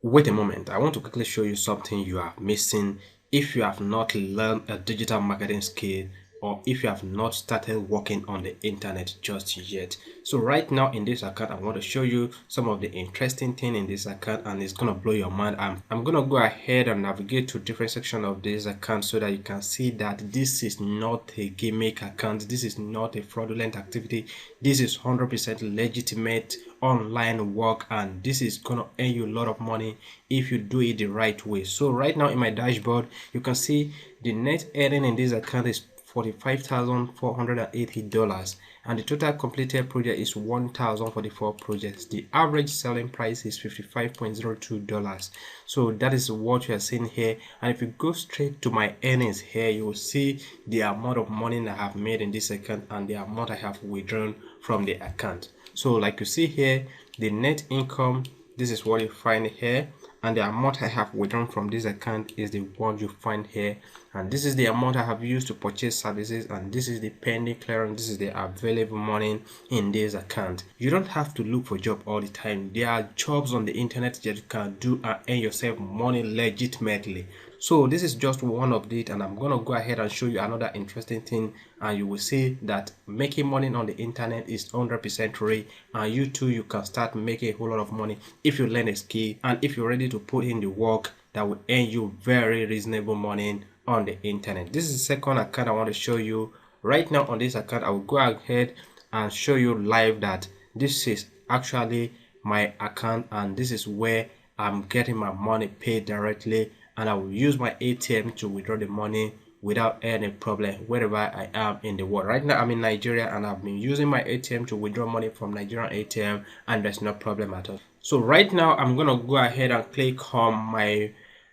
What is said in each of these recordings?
Wait a moment, I want to quickly show you something you are missing if you have not learned a digital marketing skill or if you have not started working on the internet just yet. So right now in this account, I want to show you some of the interesting thing in this account, and it's gonna blow your mind. I'm gonna go ahead and navigate to different section of this account so that you can see that this is not a gimmick account, this is not a fraudulent activity, this is 100% legitimate online work, and this is gonna earn you a lot of money if you do it the right way. So right now in my dashboard, you can see the net earning in this account is $45,480, and the total completed project is 1,044 projects. The average selling price is $55.02. So that is what you are seeing here. And if you go straight to my earnings here, you will see the amount of money I have made in this account and the amount I have withdrawn from the account. So like you see here, the net income, this is what you find here, and the amount I have withdrawn from this account is the one you find here, and this is the amount I have used to purchase services, and this is the pending clearance, this is the available money in this account. You don't have to look for job all the time. There are jobs on the internet that you can do and earn yourself money legitimately. So this is just one of it, and I'm gonna go ahead and show you another interesting thing, and you will see that making money on the internet is 100% free, and you too, you can start making a whole lot of money if you learn a skill and if you're ready to put in the work that will earn you very reasonable money on the internet. This is the second account I want to show you. Right now on this account, I will go ahead and show you live that this is actually my account, and this is where I'm getting my money paid directly, and I will use my ATM to withdraw the money without any problem wherever I am in the world. Right now I'm in Nigeria, and I've been using my ATM to withdraw money from Nigerian ATM, and there's no problem at all. So right now I'm gonna go ahead and click on my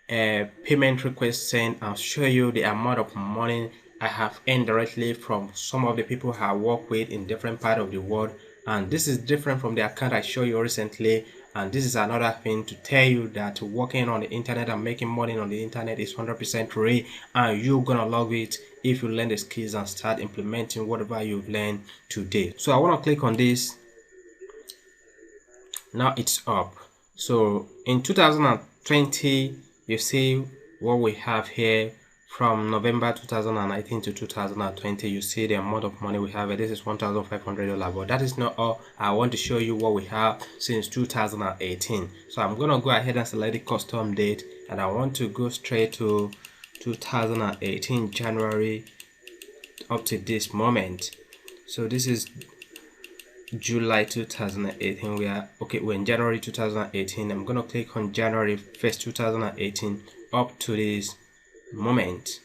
payment request send and show you the amount of money I have earned directly from some of the people I work with in different parts of the world. And this is different from the account I showed you recently, and this is another thing to tell you that working on the internet and making money on the internet is 100% free, and you're gonna love it if you learn the skills and start implementing whatever you've learned today. So I want to click on this. Now it's up. So in 2020, you see what we have here. From November 2019 to 2020, you see the amount of money we have. This is $1,500, but that is not all. I want to show you what we have since 2018. So I'm gonna go ahead and select the custom date, and I want to go straight to 2018 January up to this moment. So this is July 2018. We're in January 2018. I'm gonna click on January 1st 2018 up to this moment,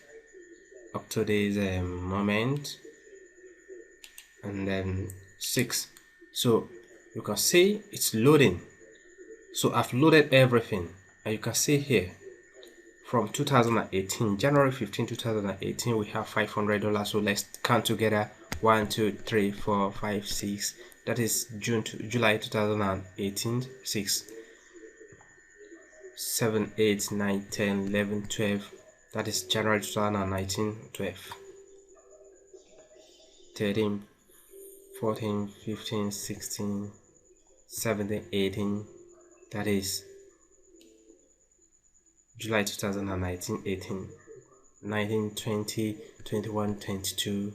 and then 6. So you can see it's loading. So I've loaded everything, and you can see here from 2018 January 15 2018 we have $500. So let's count together: 1 2 3 4 5 6. That is July 2018, 6 7 8 9 10 11 12. That is January 2019, 12 13 14 15 16 17 18. That is July 2019, 18 19 20 21 22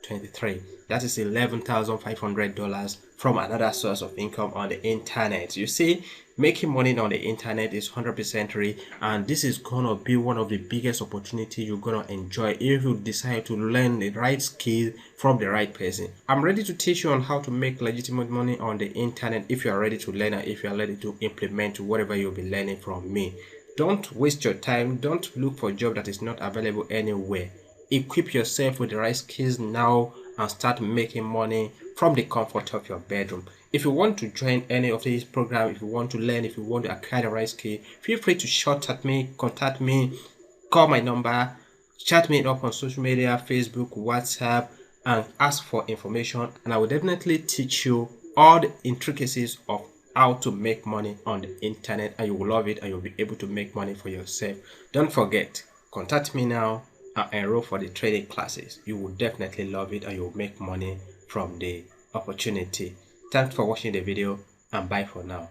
23. That is $11,500 from another source of income on the internet. You see, making money on the internet is 100% free, and this is gonna be one of the biggest opportunities you're gonna enjoy if you decide to learn the right skill from the right person. I'm ready to teach you on how to make legitimate money on the internet if you are ready to learn, and if you are ready to implement whatever you'll be learning from me. Don't waste your time. Don't look for a job that is not available anywhere. Equip yourself with the right skills now and start making money from the comfort of your bedroom. If you want to join any of these programs, if you want to learn, if you want to acquire the right skill, feel free to shout at me, contact me, call my number, chat me up on social media, Facebook, WhatsApp, and ask for information, and I will definitely teach you all the intricacies of how to make money on the internet, and you will love it, and you'll be able to make money for yourself. Don't forget, contact me now and enroll for the trading classes. You will definitely love it, and you will make money from the opportunity. Thanks for watching the video, and bye for now.